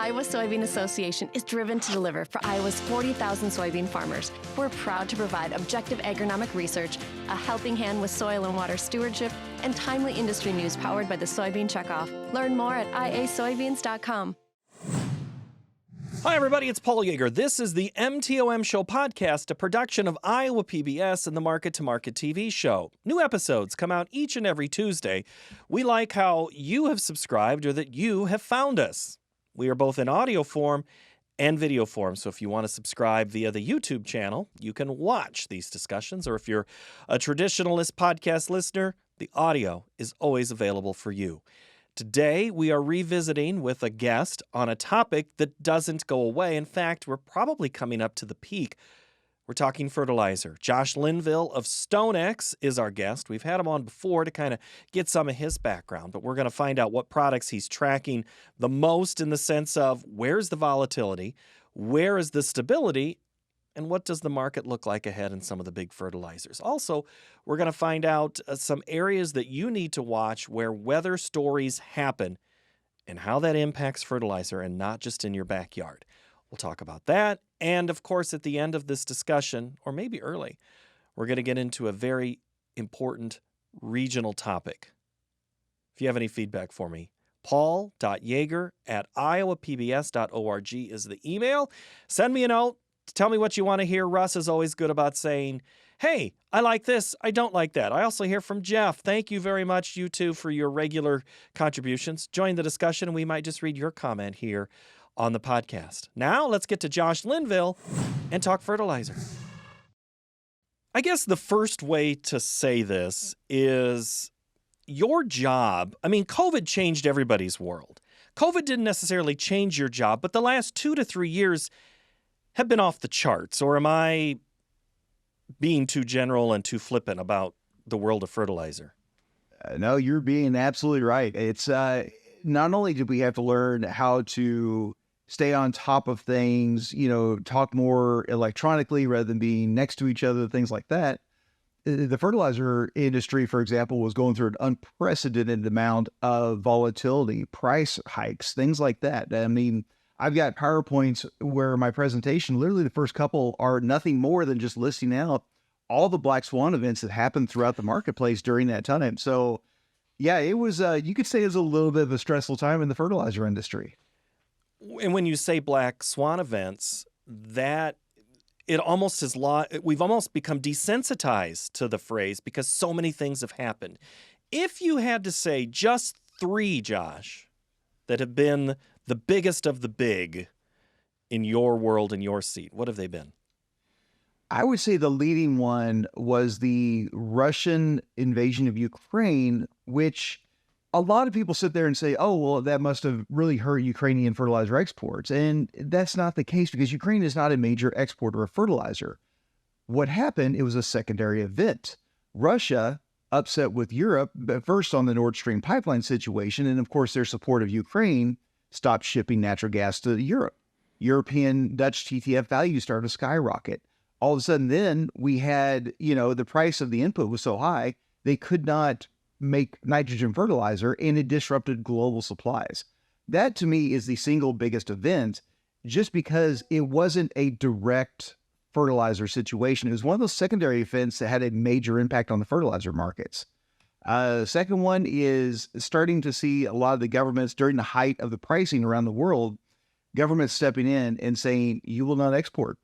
Iowa Soybean Association is driven to deliver for Iowa's 40,000 soybean farmers. We're proud to provide objective agronomic research, a helping hand with soil and water stewardship, and timely industry news powered by the Soybean Checkoff. Learn more at iasoybeans.com. Hi, everybody. It's Paul Yeager. This is the MTOM Show podcast, a production of Iowa PBS and the Market to Market TV show. New episodes come out each and every Tuesday. We like how you have subscribed or that you have found us. We are both in audio form and video form, so if you want to subscribe via the YouTube channel, you can watch these discussions, or if you're a traditionalist podcast listener, the audio is always available for you. Today, we are revisiting with a guest on a topic that doesn't go away. In fact, we're probably coming up to the peak. We're talking fertilizer. Josh Linville of StoneX is our guest. We've had him on before to kind of get some of his background, but we're going to find out what products he's tracking the most in the sense of where's the volatility, where is the stability, and what does the market look like ahead in some of the big fertilizers. Also, we're going to find out some areas that you need to watch where weather stories happen and how that impacts fertilizer and not just in your backyard. We'll talk about that. And of course, at the end of this discussion, or maybe early, we're going to get into a very important regional topic. If you have any feedback for me, paul.yeager@iowapbs.org is the email. Send me a note. Tell me what you want to hear. Russ is always good about saying, hey, I like this, I don't like that. I also hear from Jeff. Thank you very much, you two, for your regular contributions. Join the discussion, and we might just read your comment here on the podcast. Now, let's get to Josh Linville and talk fertilizer. I guess the first way to say this is your job. I mean, COVID changed everybody's world. COVID didn't necessarily change your job, but the last 2 to 3 years have been off the charts, or am I being too general and too flippant about the world of fertilizer? No, you're being absolutely right. It's not only did we have to learn how to stay on top of things, talk more electronically rather than being next to each other, things like that. The fertilizer industry, for example, was going through an unprecedented amount of volatility, price hikes, things like that. I mean, I've got PowerPoints where my presentation, literally the first couple, are nothing more than just listing out all the black swan events that happened throughout the marketplace during that time. So, yeah, it was, you could say it was a little bit of a stressful time in the fertilizer industry. And when you say black swan events, that it almost is we've almost become desensitized to the phrase because so many things have happened. If you had to say just 3, Josh, that have been the biggest of the big in your world, in your seat, what have they been? I would say the leading one was the Russian invasion of Ukraine, which a lot of people sit there and say, oh, well, that must have really hurt Ukrainian fertilizer exports. And that's not the case because Ukraine is not a major exporter of fertilizer. What happened, it was a secondary event. Russia, upset with Europe, but first on the Nord Stream pipeline situation, and of course their support of Ukraine, stopped shipping natural gas to Europe. European Dutch TTF values started to skyrocket. All of a sudden then we had, the price of the input was so high, they could not make nitrogen fertilizer, and it disrupted global supplies. That to me is the single biggest event, just because it wasn't a direct fertilizer situation. It was one of those secondary events that had a major impact on the fertilizer markets. Second one is starting to see a lot of the governments during the height of the pricing around the world, governments stepping in and saying, you will not export.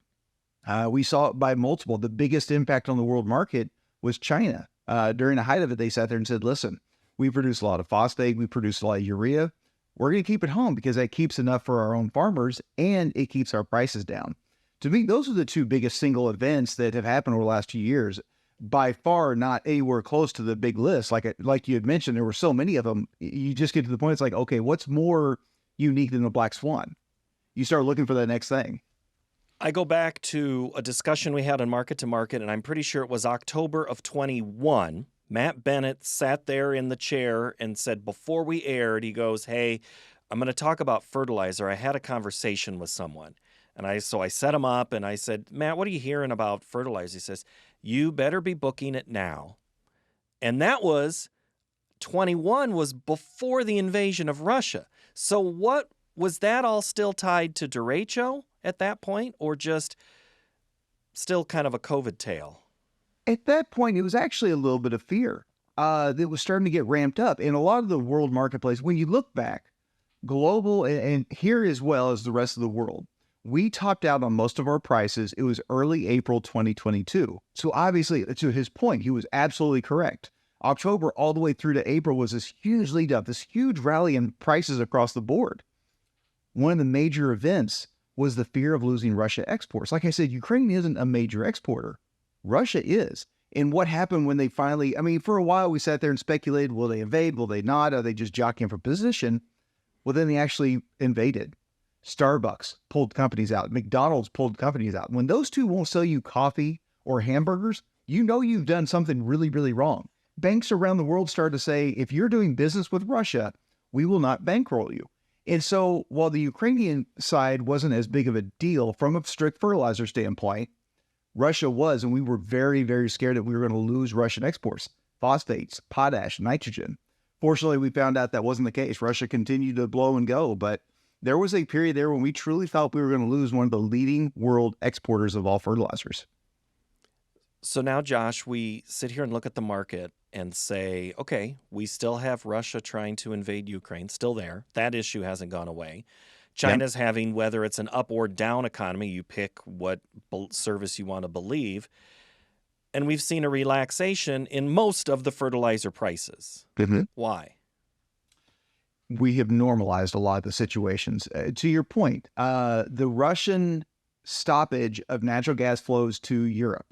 We saw it by multiple. The biggest impact on the world market was China. During the height of it, they sat there and said, listen, we produce a lot of phosphate, we produce a lot of urea. We're going to keep it home because that keeps enough for our own farmers and it keeps our prices down. To me, those are the 2 biggest single events that have happened over the last 2 years. By far not anywhere close to the big list. Like you had mentioned, there were so many of them. You just get to the point, it's like, okay, what's more unique than the black swan? You start looking for the next thing. I go back to a discussion we had on Market to Market, and I'm pretty sure it was October of 21. Matt Bennett sat there in the chair and said, before we aired, he goes, hey, I'm going to talk about fertilizer. I had a conversation with someone. And so I set him up and I said, Matt, what are you hearing about fertilizer? He says, you better be booking it now. And that was 21 was before the invasion of Russia. So what Was that all still tied to derecho at that point, or just still kind of a COVID tale? At that point, it was actually a little bit of fear that was starting to get ramped up. In a lot of the world marketplace, when you look back, global and here as well as the rest of the world, we topped out on most of our prices. It was early April 2022. So obviously, to his point, he was absolutely correct. October all the way through to April was this huge lead up, this huge rally in prices across the board. One of the major events was the fear of losing Russia exports. Like I said, Ukraine isn't a major exporter. Russia is. And what happened when they finally, for a while we sat there and speculated, will they invade? Will they not? Are they just jockeying for position? Well, then they actually invaded. Starbucks pulled companies out. McDonald's pulled companies out. When those two won't sell you coffee or hamburgers, you know you've done something really, really wrong. Banks around the world started to say, if you're doing business with Russia, we will not bankroll you. And so while the Ukrainian side wasn't as big of a deal from a strict fertilizer standpoint, Russia was, and we were very, very scared that we were going to lose Russian exports, phosphates, potash, nitrogen. Fortunately, we found out that wasn't the case. Russia continued to blow and go, but there was a period there when we truly thought we were going to lose one of the leading world exporters of all fertilizers. So now, Josh, we sit here and look at the market and say, okay, we still have Russia trying to invade Ukraine, still there. That issue hasn't gone away. China's having, whether it's an up or down economy, you pick what service you want to believe. And we've seen a relaxation in most of the fertilizer prices. Mm-hmm. Why? We have normalized a lot of the situations. To your point, the Russian stoppage of natural gas flows to Europe.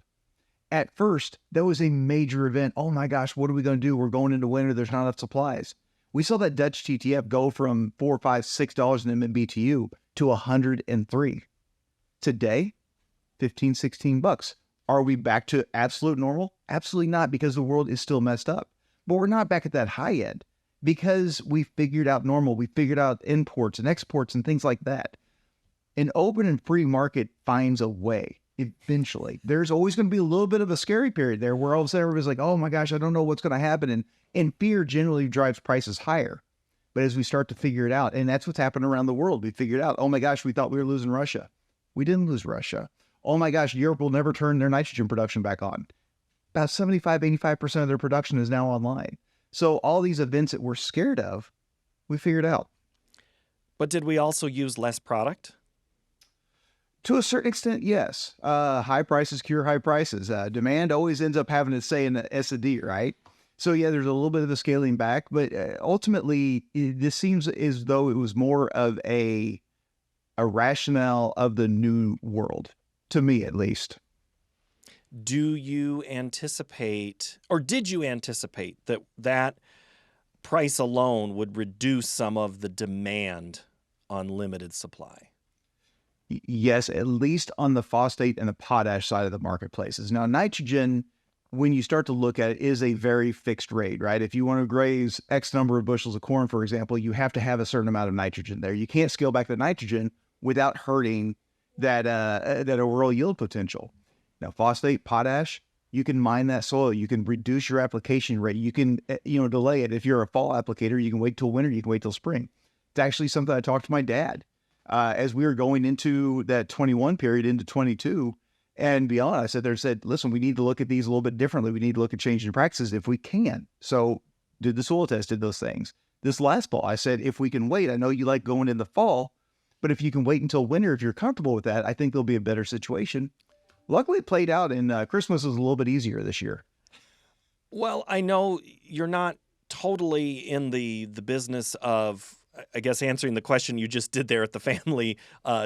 At first, that was a major event. Oh my gosh, what are we going to do? We're going into winter. There's not enough supplies. We saw that Dutch TTF go from $4, $5, $6 in MMBTU to 103. Today, 15, 16 bucks. Are we back to absolute normal? Absolutely not, because the world is still messed up. But we're not back at that high end because we figured out normal. We figured out imports and exports and things like that. An open and free market finds a way eventually. There's always going to be a little bit of a scary period there where all of a sudden everybody's like, oh my gosh, I don't know what's going to happen. And fear generally drives prices higher. But as we start to figure it out, and that's what's happened around the world, we figured out, oh my gosh, we thought we were losing Russia. We didn't lose Russia. Oh my gosh, Europe will never turn their nitrogen production back on. About 75, 85% of their production is now online. So all these events that we're scared of, we figured out. But did we also use less product? To a certain extent, yes. High prices cure high prices. Demand always ends up having to say in the S&D, right? So yeah, there's a little bit of a scaling back, but ultimately, this seems as though it was more of a rationale of the new world, to me at least. Do you anticipate, or did you anticipate that price alone would reduce some of the demand on limited supply? Yes, at least on the phosphate and the potash side of the marketplaces. Now, nitrogen, when you start to look at it, is a very fixed rate, right? If you want to graze X number of bushels of corn, for example, you have to have a certain amount of nitrogen there. You can't scale back the nitrogen without hurting that overall yield potential. Now, phosphate, potash, you can mine that soil. You can reduce your application rate. You can, delay it. If you're a fall applicator, you can wait till winter. You can wait till spring. It's actually something I talked to my dad as we were going into that 21 period into 22 and beyond. I said, listen, we need to look at these a little bit differently. We need to look at changing practices if we can. So did the soil test, did those things. This last fall, I said, if we can wait, I know you like going in the fall, but if you can wait until winter, if you're comfortable with that, I think there'll be a better situation. Luckily, it played out, and Christmas was a little bit easier this year. Well, I know you're not totally in the business of, I guess, answering the question you just did there at the family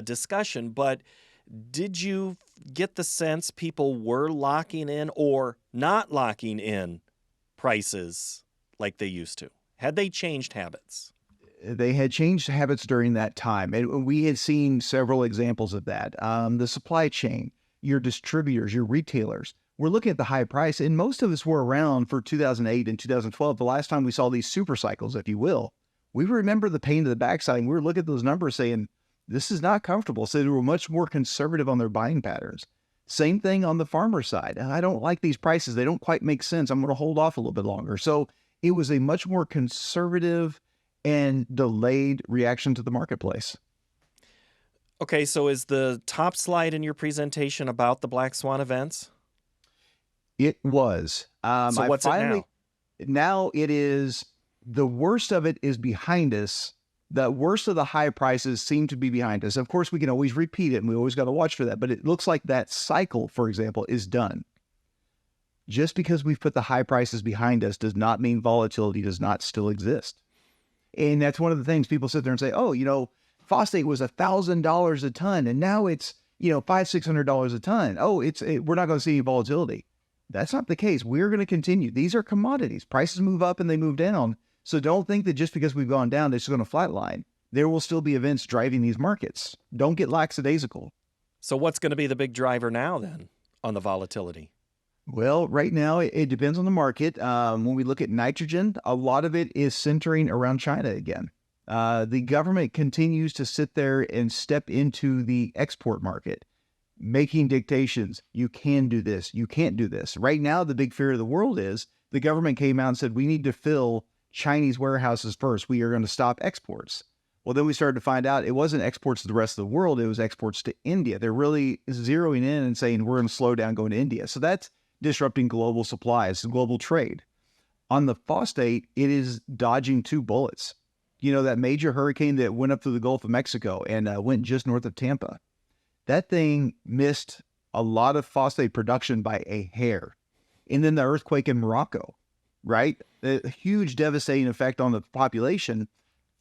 discussion, but did you get the sense people were locking in or not locking in prices like they used to? Had they changed habits? They had changed habits during that time, and we had seen several examples of that. The supply chain, your distributors, your retailers, we're looking at the high price, and most of us were around for 2008 and 2012, the last time we saw these super cycles, if you will. We remember the pain to the backside, and we were looking at those numbers saying, this is not comfortable. So they were much more conservative on their buying patterns. Same thing on the farmer side. I don't like these prices. They don't quite make sense. I'm going to hold off a little bit longer. So it was a much more conservative and delayed reaction to the marketplace. Okay, so is the top slide in your presentation about the Black Swan events? It was. So what's it now? Now it is, the worst of it is behind us. The worst of the high prices seem to be behind us. Of course, we can always repeat it, and we always got to watch for that. But it looks like that cycle, for example, is done. Just because we've put the high prices behind us does not mean volatility does not still exist. And that's one of the things people sit there and say, oh, phosphate was $1,000 a ton, and now it's, $500-$600 a ton. Oh, we're not going to see any volatility. That's not the case. We're going to continue. These are commodities. Prices move up and they move down. So don't think that just because we've gone down, it's going to flatline. There will still be events driving these markets. Don't get lackadaisical. So what's going to be the big driver now then on the volatility? Well, right now, it depends on the market. When we look at nitrogen, a lot of it is centering around China again. The government continues to sit there and step into the export market, making dictations. You can do this. You can't do this. Right now, the big fear of the world is the government came out and said, we need to fill Chinese warehouses first. We are going to stop exports. Well, then we started to find out it wasn't exports to the rest of the world. It was exports to India. They're really zeroing in and saying, we're going to slow down going to India. So that's disrupting global supplies, global trade. On the phosphate, it is dodging two bullets. That major hurricane that went up through the Gulf of Mexico and went just north of Tampa. That thing missed a lot of phosphate production by a hair. And then the earthquake in Morocco, right? A huge devastating effect on the population.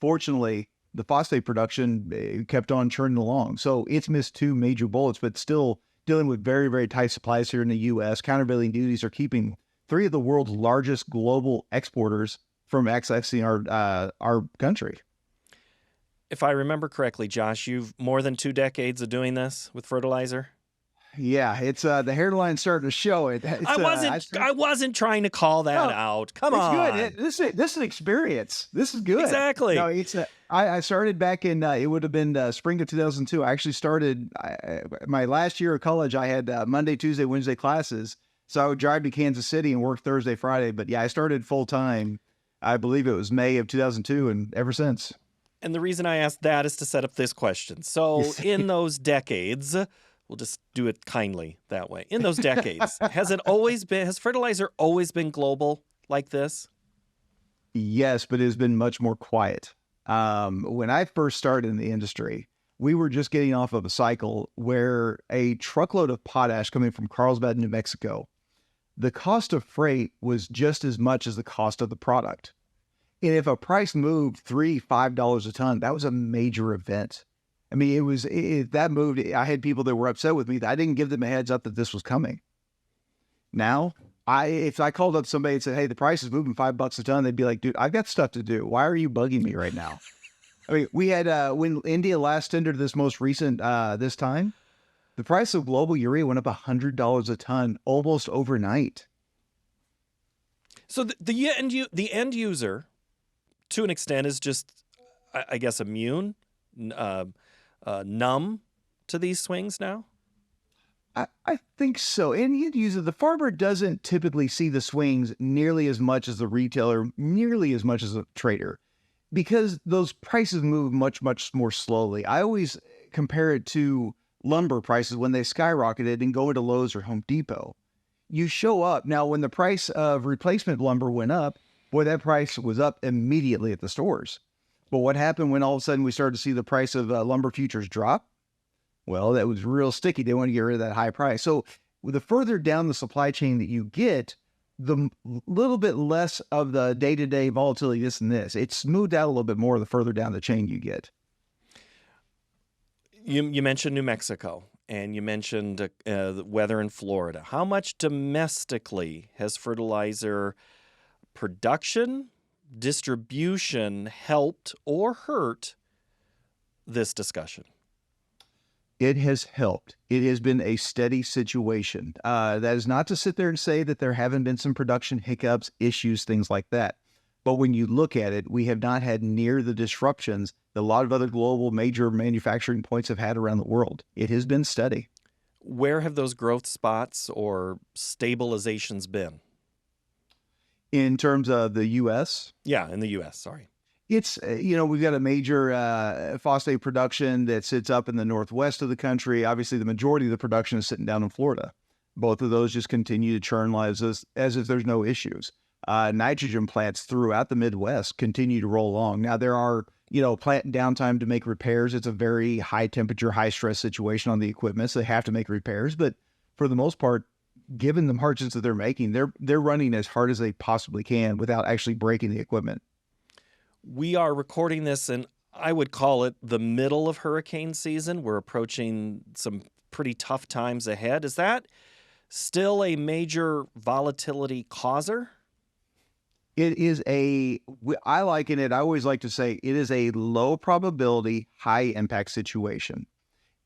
Fortunately, the phosphate production kept on churning along. So it's missed two major bullets, but still dealing with very, very tight supplies here in the U.S. Countervailing duties are keeping three of the world's largest global exporters from accessing our country. If I remember correctly, Josh, you've more than 2 decades of doing this with fertilizer. Yeah, it's the hairline's starting to show it. I wasn't trying to call that out. Come on, it's good. This is an experience. This is good. Exactly. No, I started back in it would have been spring of 2002. I actually started my last year of college. I had Monday, Tuesday, Wednesday classes, so I would drive to Kansas City and work Thursday, Friday. But yeah, I started full time. I believe it was May of 2002, and ever since. And the reason I asked that is to set up this question. So in those decades, we'll just do it kindly that way. In those decades, has fertilizer always been global like this? Yes, but it has been much more quiet. When I first started in the industry, we were just getting off of a cycle where a truckload of potash coming from Carlsbad, New Mexico, the cost of freight was just as much as the cost of the product. And if a price moved $3, $5 a ton, that was a major event. I mean, that moved. I had people that were upset with me that I didn't give them a heads up that this was coming. Now, if I called up somebody and said, hey, the price is moving $5 a ton, they'd be like, dude, I've got stuff to do. Why are you bugging me right now? I mean, we had, when India last tendered this most recent, this time, the price of global urea went up $100 a ton almost overnight. So the end user, to an extent, is just, I guess, immune, numb to these swings now? I think so. And the farmer doesn't typically see the swings nearly as much as the retailer, nearly as much as a trader, because those prices move much, much more slowly. I always compare it to lumber prices when they skyrocketed and go into Lowe's or Home Depot. You show up. Now, when the price of replacement lumber went up, boy, that price was up immediately at the stores. But what happened when all of a sudden we started to see the price of lumber futures drop? Well, that was real sticky. They want to get rid of that high price. So the further down the supply chain that you get, the little bit less of the day-to-day volatility, this and this. It's smoothed out a little bit more the further down the chain you get. You mentioned New Mexico, and you mentioned the weather in Florida. How much domestically has fertilizer production, distribution helped or hurt this discussion? It has helped. It has been a steady situation. That is not to sit there and say that there haven't been some production hiccups, issues, things like that. But when you look at it, we have not had near the disruptions that a lot of other global major manufacturing points have had around the world. It has been steady. Where have those growth spots or stabilizations been? In terms of the U.S.? Yeah, in the U.S., sorry. It's, we've got a major phosphate production that sits up in the northwest of the country. Obviously, the majority of the production is sitting down in Florida. Both of those just continue to churn lives as if there's no issues. Nitrogen plants throughout the Midwest continue to roll along. Now, there are, plant downtime to make repairs. It's a very high temperature, high stress situation on the equipment, so they have to make repairs. But for the most part, given the margins that they're making, they're running as hard as they possibly can without actually breaking the equipment. We are recording this, and I would call it the middle of hurricane season. We're approaching some pretty tough times ahead. Is that still a major volatility causer? It is I liken it, I always like to say, it is a low probability, high impact situation.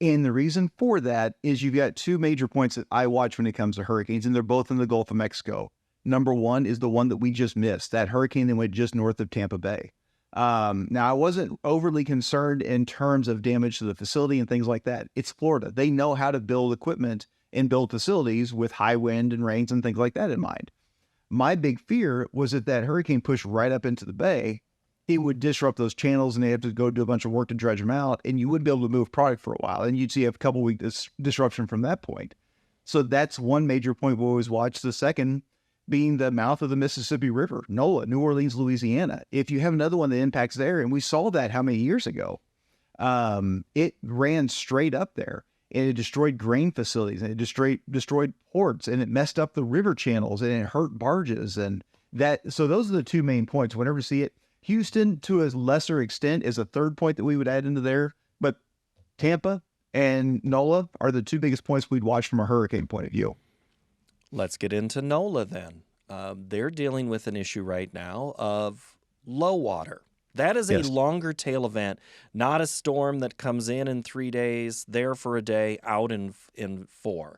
And the reason for that is you've got two major points that I watch when it comes to hurricanes, and they're both in the Gulf of Mexico. Number one is the one that we just missed, that hurricane that went just north of Tampa Bay. Now, I wasn't overly concerned in terms of damage to the facility and things like that. It's Florida. They know how to build equipment and build facilities with high wind and rains and things like that in mind. My big fear was that hurricane pushed right up into the bay, it would disrupt those channels and they have to go do a bunch of work to dredge them out, and you wouldn't be able to move product for a while, and you'd see a couple week disruption from that point. So that's one major point we always watch. The second being the mouth of the Mississippi River, NOLA, New Orleans, Louisiana. If you have another one that impacts there, and we saw that how many years ago, it ran straight up there, and it destroyed grain facilities, and it destroyed ports, and it messed up the river channels, and it hurt barges. And so those are the two main points. Whenever you see it, Houston, to a lesser extent, is a third point that we would add into there, but Tampa and NOLA are the two biggest points we'd watch from a hurricane point of view. Let's get into NOLA then. They're dealing with an issue right now of low water. That is a longer tail event, not a storm that comes in 3 days, there for a day, out in 4.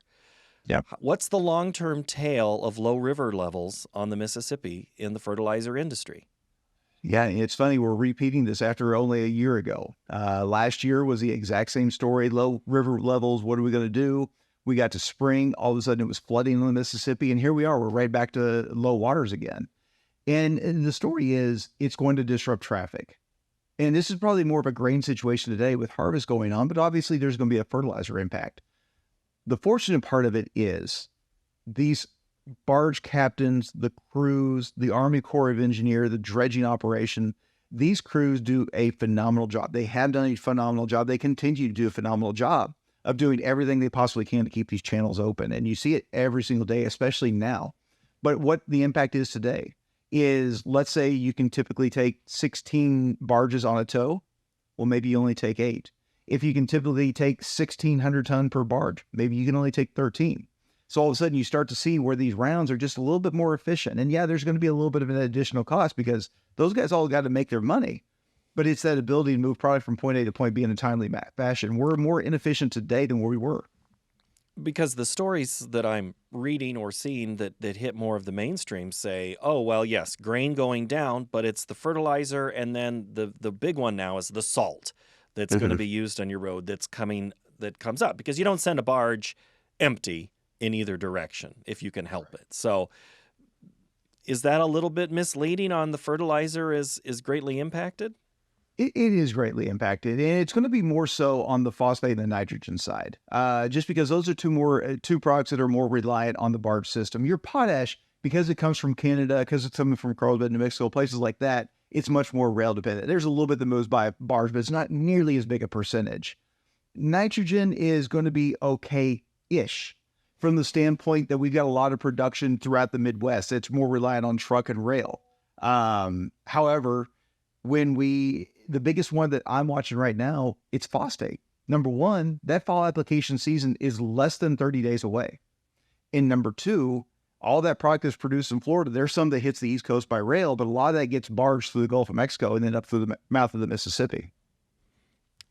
Yeah. What's the long-term tail of low river levels on the Mississippi in the fertilizer industry? Yeah, it's funny. We're repeating this after only a year ago. Last year was the exact same story. Low river levels. What are we going to do? We got to spring. All of a sudden it was flooding in the Mississippi. And here we are. We're right back to low waters again. And the story is it's going to disrupt traffic. And this is probably more of a grain situation today with harvest going on, but obviously there's going to be a fertilizer impact. The fortunate part of it is these barge captains, the crews, the Army Corps of Engineers, the dredging operation, these crews do a phenomenal job. They have done a phenomenal job. They continue to do a phenomenal job of doing everything they possibly can to keep these channels open. And you see it every single day, especially now. But what the impact is today is, let's say you can typically take 16 barges on a tow. Well, maybe you only take 8. If you can typically take 1,600 ton per barge, maybe you can only take 13. So all of a sudden you start to see where these rounds are just a little bit more efficient. And yeah, there's going to be a little bit of an additional cost because those guys all got to make their money. But it's that ability to move product from point A to point B in a timely fashion. We're more inefficient today than we were. Because the stories that I'm reading or seeing that hit more of the mainstream say, oh, well, yes, grain going down, but it's the fertilizer, and then the big one now is the salt that's going to be used on your road that comes up. Because you don't send a barge empty in either direction if you can help it. So is that a little bit misleading on the fertilizer is greatly impacted? It is greatly impacted, and it's going to be more so on the phosphate and the nitrogen side, just because those are two products that are more reliant on the barge system. Your potash, because it comes from Canada, because it's coming from Carlsbad, New Mexico, places like that, it's much more rail dependent. There's a little bit that moves by barge, but it's not nearly as big a percentage. Nitrogen is going to be okay-ish from the standpoint that we've got a lot of production throughout the Midwest. It's more reliant on truck and rail. However, the biggest one that I'm watching right now, it's phosphate. Number one, that fall application season is less than 30 days away. And number two, all that product is produced in Florida. There's some that hits the East Coast by rail, but a lot of that gets barged through the Gulf of Mexico and then up through the mouth of the Mississippi.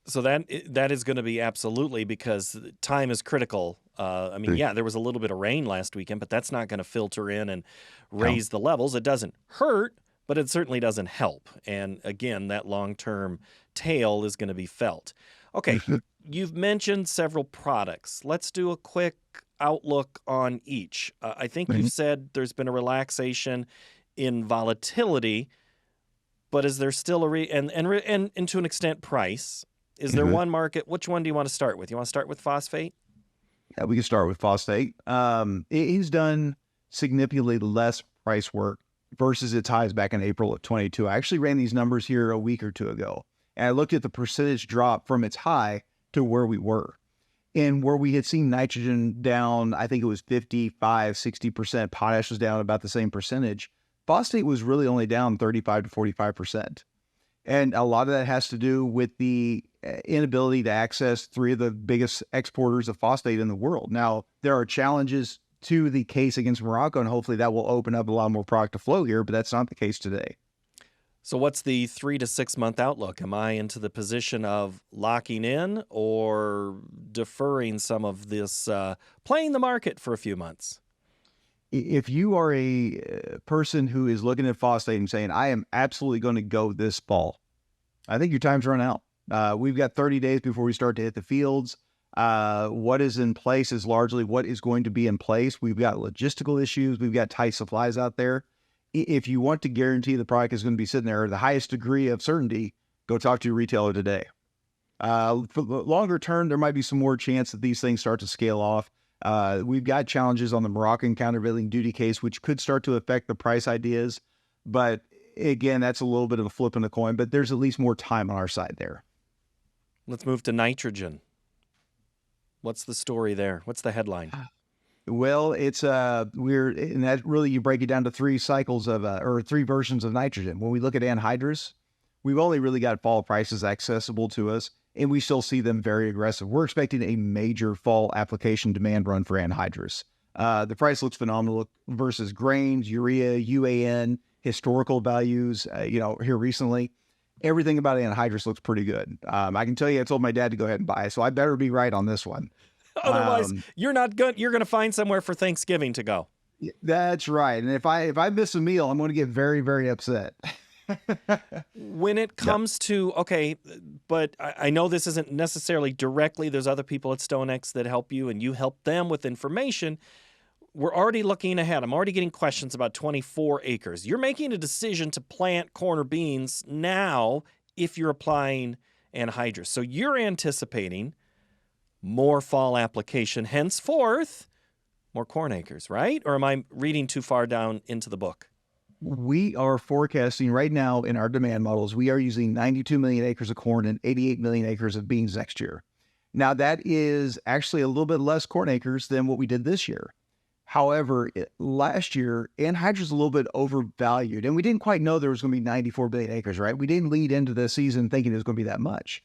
So that is going to be absolutely, because time is critical. There was a little bit of rain last weekend, but that's not going to filter in and raise the levels. It doesn't hurt, but it certainly doesn't help. And again, that long-term tail is going to be felt. Okay, you've mentioned several products. Let's do a quick outlook on each. I think you've said there's been a relaxation in volatility, but is there still and to an extent price? Is there one market? Which one do you want to start with? You want to start with phosphate? Yeah, we can start with phosphate. He's done significantly less price work versus its highs back in April of 22. I actually ran these numbers here a week or two ago, and I looked at the percentage drop from its high to where we were. And where we had seen nitrogen down, I think it was 55, 60%. Potash was down about the same percentage. Phosphate was really only down 35 to 45%. And a lot of that has to do with the inability to access three of the biggest exporters of phosphate in the world. Now, there are challenges to the case against Morocco, and hopefully that will open up a lot more product to flow here, but that's not the case today. So what's the 3 to 6 month outlook? Am I into the position of locking in or deferring some of this, playing the market for a few months? If you are a person who is looking at phosphate and saying, I am absolutely going to go this fall, I think your time's run out. We've got 30 days before we start to hit the fields. What is in place is largely what is going to be in place. We've got logistical issues. We've got tight supplies out there. If you want to guarantee the product is going to be sitting there at the highest degree of certainty, go talk to your retailer today. For the longer term, there might be some more chance that these things start to scale off. We've got challenges on the Moroccan countervailing duty case, which could start to affect the price ideas. But again, that's a little bit of a flip in the coin, but there's at least more time on our side there. Let's move to nitrogen. What's the story there? What's the headline? Well, it's and that really, you break it down to three cycles of or three versions of nitrogen. When we look at anhydrous, we've only really got fall prices accessible to us, and we still see them very aggressive. We're expecting a major fall application demand run for anhydrous. The price looks phenomenal versus grains, urea, UAN, historical values. Here recently, everything about anhydrous looks pretty good. I can tell you, I told my dad to go ahead and buy it, so I better be right on this one. Otherwise, you're not good. You're going to find somewhere for Thanksgiving to go. That's right. And if I miss a meal, I'm going to get very, very upset. When it comes to, okay, but I know this isn't necessarily directly. There's other people at StoneX that help you, and you help them with information. We're already looking ahead. I'm already getting questions about 24 acres. You're making a decision to plant corn or beans now if you're applying anhydrous. So you're anticipating more fall application, henceforth, more corn acres, right? Or am I reading too far down into the book? We are forecasting right now in our demand models, we are using 92 million acres of corn and 88 million acres of beans next year. Now, that is actually a little bit less corn acres than what we did this year. However, last year, anhydrous is a little bit overvalued, and we didn't quite know there was going to be 94 billion acres, right? We didn't lead into the season thinking it was going to be that much.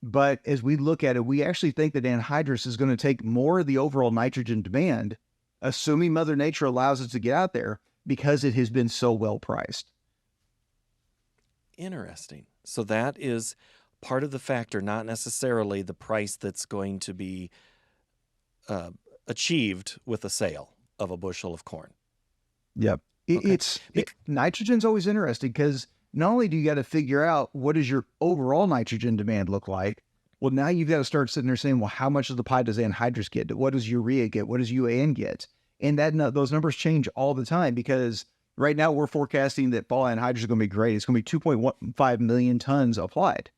But as we look at it, we actually think that anhydrous is going to take more of the overall nitrogen demand, assuming Mother Nature allows it to get out there, because it has been so well priced. Interesting. So that is part of the factor, not necessarily the price that's going to be achieved with a sale of a bushel of corn. Yep. Okay. Nitrogen's always interesting because not only do you got to figure out what does your overall nitrogen demand look like, well, now you've got to start sitting there saying, well, how much of the pie does anhydrous get? What does urea get? What does UAN get? And those numbers change all the time because right now we're forecasting that fall anhydrous is going to be great. It's going to be 2.15 million tons applied.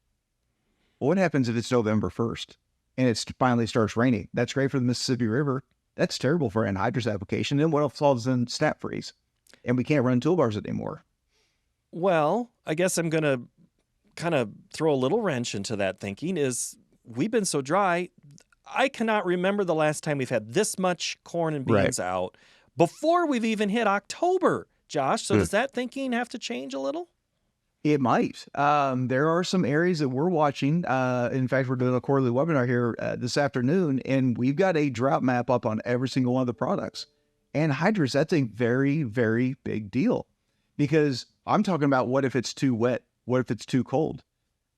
Well, what happens if it's November 1st and it finally starts raining? That's great for the Mississippi River. That's terrible for anhydrous application. And what else falls in snap freeze? And we can't run toolbars anymore. Well, I guess I'm going to kind of throw a little wrench into that thinking is we've been so dry. I cannot remember the last time we've had this much corn and beans out before we've even hit October, Josh. So does that thinking have to change a little? It might. There are some areas that we're watching. In fact, we're doing a quarterly webinar here this afternoon, and we've got a drought map up on every single one of the products. Anhydrous, that's a very, very big deal because I'm talking about what if it's too wet? What if it's too cold?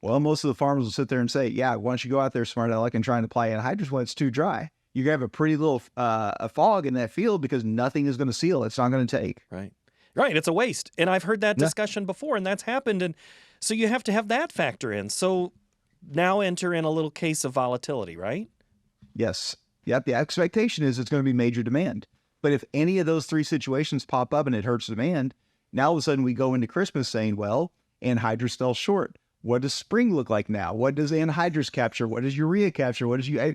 Well, most of the farmers will sit there and say, yeah, why don't you go out there, smart aleck, and try and apply anhydrous when it's too dry. You're going to have a pretty little a fog in that field because nothing is going to seal. It's not going to take. Right. It's a waste. And I've heard that discussion before, and that's happened. And so you have to have that factor in. So now enter in a little case of volatility, right? Yes. Yep. The expectation is it's going to be major demand. But if any of those three situations pop up and it hurts demand, now all of a sudden we go into Christmas saying, well, Anhydrous fell short. What does spring look like now? What does anhydrous capture? What does urea capture?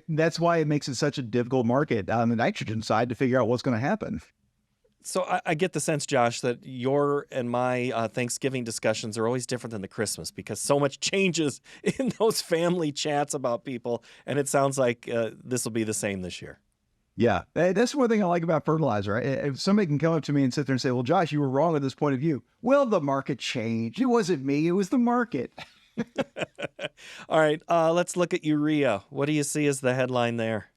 That's why it makes it such a difficult market on the nitrogen side to figure out what's going to happen. So I get the sense, Josh, that your and my Thanksgiving discussions are always different than the Christmas because so much changes in those family chats about people. And it sounds like this will be the same this year. Yeah, that's one thing I like about fertilizer. If somebody can come up to me and sit there and say, well, Josh, you were wrong with this point of view. Well, the market changed. It wasn't me. It was the market. All right, let's look at urea. What do you see as the headline there?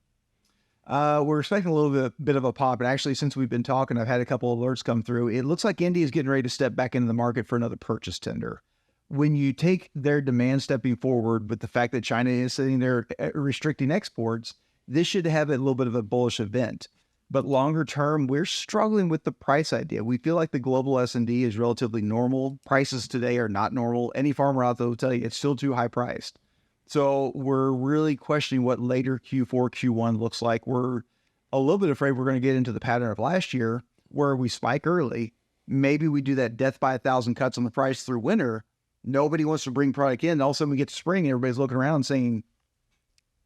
We're expecting a little bit of a pop. And actually, since we've been talking, I've had a couple of alerts come through. It looks like India is getting ready to step back into the market for another purchase tender. When you take their demand stepping forward with the fact that China is sitting there restricting exports, this should have a little bit of a bullish event. But longer term, we're struggling with the price idea. We feel like the global S&D is relatively normal. Prices today are not normal. Any farmer out there will tell you it's still too high priced. So we're really questioning what later Q4, Q1 looks like. We're a little bit afraid we're going to get into the pattern of last year where we spike early. Maybe we do that death by 1,000 cuts on the price through winter. Nobody wants to bring product in. All of a sudden we get to spring and everybody's looking around saying,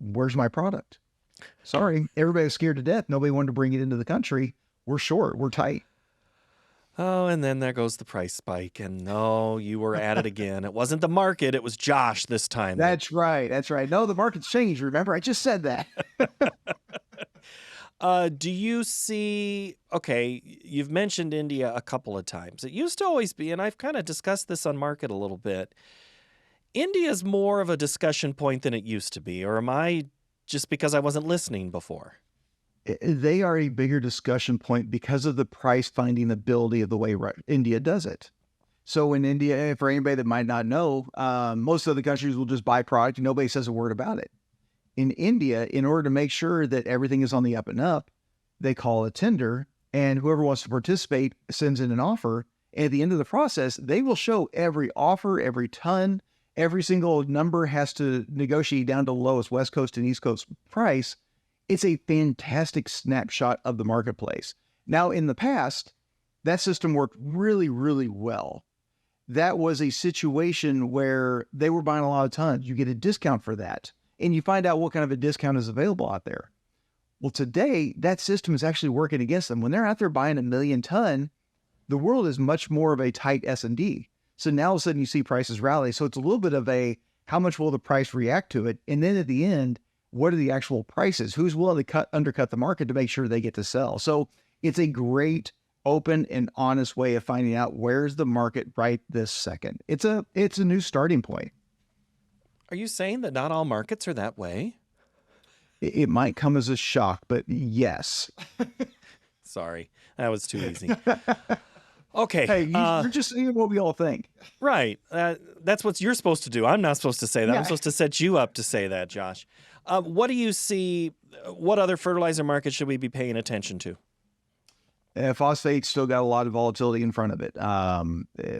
where's my product? Sorry, everybody's scared to death. Nobody wanted to bring it into the country. We're short. We're tight. Oh, and then there goes the price spike. And no, you were at it again. It wasn't the market. It was Josh this time. That's right. That's right. No, the market's changed. Remember, I just said that. Do you see, okay, you've mentioned India a couple of times. It used to always be, and I've kind of discussed this on market a little bit. India's more of a discussion point than it used to be, or am I just because I wasn't listening before? They are a bigger discussion point because of the price finding ability of the way India does it. So in India, for anybody that might not know, most other countries will just buy product and nobody says a word about it. In India, in order to make sure that everything is on the up and up, they call a tender, and whoever wants to participate sends in an offer. And at the end of the process, they will show every offer, every ton, every single number has to negotiate down to the lowest West Coast and East Coast price. It's a fantastic snapshot of the marketplace. Now, in the past, that system worked really, really well. That was a situation where they were buying a lot of tons. You get a discount for that, and you find out what kind of a discount is available out there. Well, today, that system is actually working against them. When they're out there buying 1 million ton, the world is much more of a tight S&D. So now all of a sudden you see prices rally. So it's a little bit of a, how much will the price react to it? And then at the end, what are the actual prices? Who's willing to undercut the market to make sure they get to sell? So it's a great, open and honest way of finding out where's the market right this second. It's a new starting point. Are you saying that not all markets are that way? It might come as a shock, but yes. Sorry, that was too easy. Okay. Hey, you're just saying what we all think. Right. That's what you're supposed to do. I'm not supposed to say that. Yeah. I'm supposed to set you up to say that, Josh. What do you see? What other fertilizer market should we be paying attention to? Phosphate's still got a lot of volatility in front of it.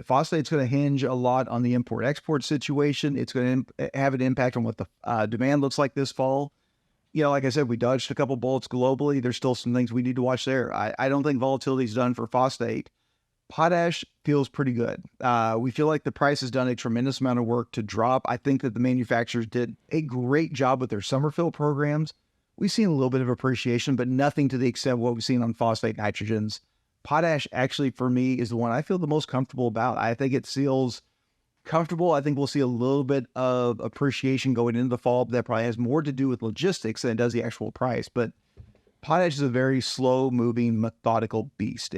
Phosphate's going to hinge a lot on the import-export situation. It's going to have an impact on what the demand looks like this fall. You know, like I said, we dodged a couple bullets globally. There's still some things we need to watch there. I don't think volatility is done for phosphate. Potash feels pretty good. We feel like the price has done a tremendous amount of work to drop. I think that the manufacturers did a great job with their summer fill programs. We've seen a little bit of appreciation, but nothing to the extent of what we've seen on phosphate nitrogens. Potash, actually, for me, is the one I feel the most comfortable about. I think it feels comfortable. I think we'll see a little bit of appreciation going into the fall, but that probably has more to do with logistics than it does the actual price. But potash is a very slow-moving, methodical beast.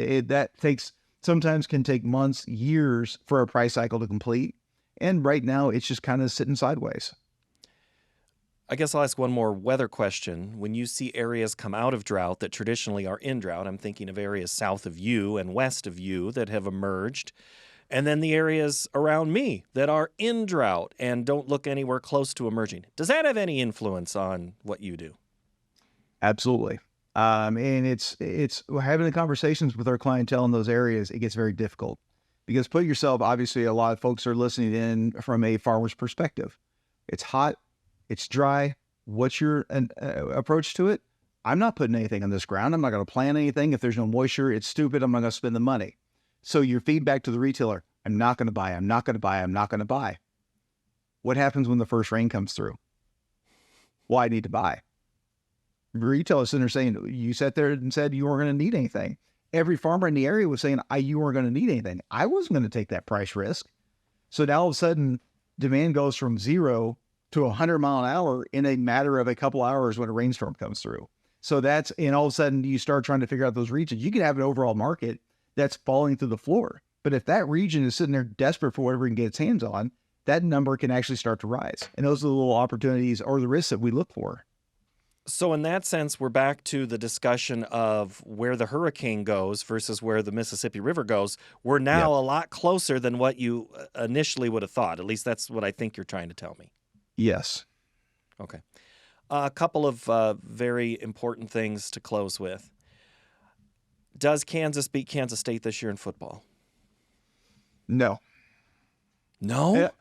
Sometimes can take months, years for a price cycle to complete. And right now, it's just kind of sitting sideways. I guess I'll ask one more weather question. When you see areas come out of drought that traditionally are in drought, I'm thinking of areas south of you and west of you that have emerged, and then the areas around me that are in drought and don't look anywhere close to emerging. Does that have any influence on what you do? Absolutely. And it's having the conversations with our clientele in those areas, it gets very difficult because put yourself, obviously a lot of folks are listening in from a farmer's perspective. It's hot, it's dry. What's your approach to it? I'm not putting anything on this ground. I'm not going to plant anything. If there's no moisture, it's stupid. I'm not going to spend the money. So your feedback to the retailer, I'm not going to buy. I'm not going to buy. I'm not going to buy. What happens when the first rain comes through? Well, I need to buy. Retailers sitting there saying, you sat there and said you weren't going to need anything. Every farmer in the area was saying, you weren't going to need anything. I wasn't going to take that price risk. So now all of a sudden, demand goes from 0 to 100 mile an hour in a matter of a couple hours when a rainstorm comes through. So and all of a sudden you start trying to figure out those regions. You can have an overall market that's falling through the floor. But if that region is sitting there desperate for whatever it can get its hands on, that number can actually start to rise. And those are the little opportunities or the risks that we look for. So in that sense, we're back to the discussion of where the hurricane goes versus where the Mississippi River goes. We're now a lot closer than what you initially would have thought. At least that's what I think you're trying to tell me. Yes. Okay. A couple of very important things to close with. Does Kansas beat Kansas State this year in football? No. No?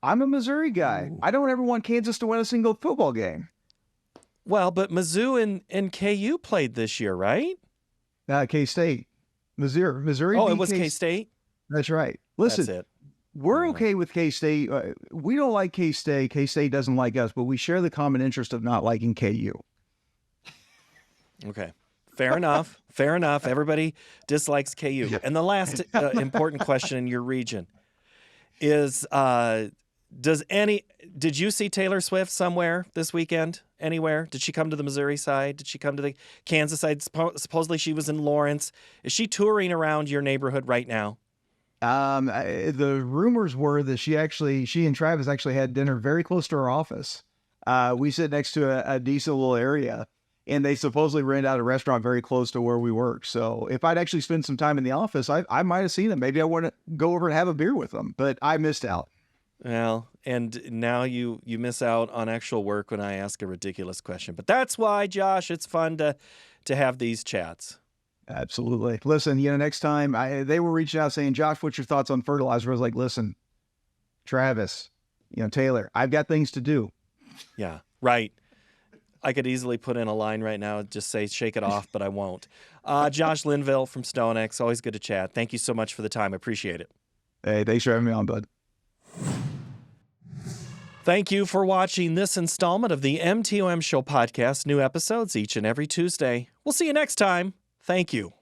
I'm a Missouri guy. Ooh. I don't ever want Kansas to win a single football game. Well, but Mizzou and KU played this year, right? K-State. Missouri. Oh, it was K-State? That's right. Listen, That's it. we're okay with K-State. We don't like K-State. K-State doesn't like us, but we share the common interest of not liking KU. Okay. Fair enough. Fair enough. Everybody dislikes KU. And the last important question in your region is, did you see Taylor Swift somewhere this weekend? Anywhere? Did she come to the Missouri side? Did she come to the Kansas side? Supposedly she was in Lawrence. Is she touring around your neighborhood right now? The rumors were that she and Travis actually had dinner very close to our office. We sit next to a decent little area, and they supposedly rented out a restaurant very close to where we work. So if I'd actually spent some time in the office, I might have seen them. Maybe I want to go over and have a beer with them, but I missed out. Well, and now you miss out on actual work when I ask a ridiculous question. But that's why, Josh, it's fun to have these chats. Absolutely. Listen, next time they were reaching out saying, Josh, what's your thoughts on fertilizer? I was like, listen, Travis, Taylor, I've got things to do. Yeah, right. I could easily put in a line right now and just say, shake it off, but I won't. Josh Linville from StoneX, always good to chat. Thank you so much for the time. I appreciate it. Hey, thanks for having me on, bud. Thank you for watching this installment of the MTOM Show podcast. New episodes each and every Tuesday. We'll see you next time. Thank you.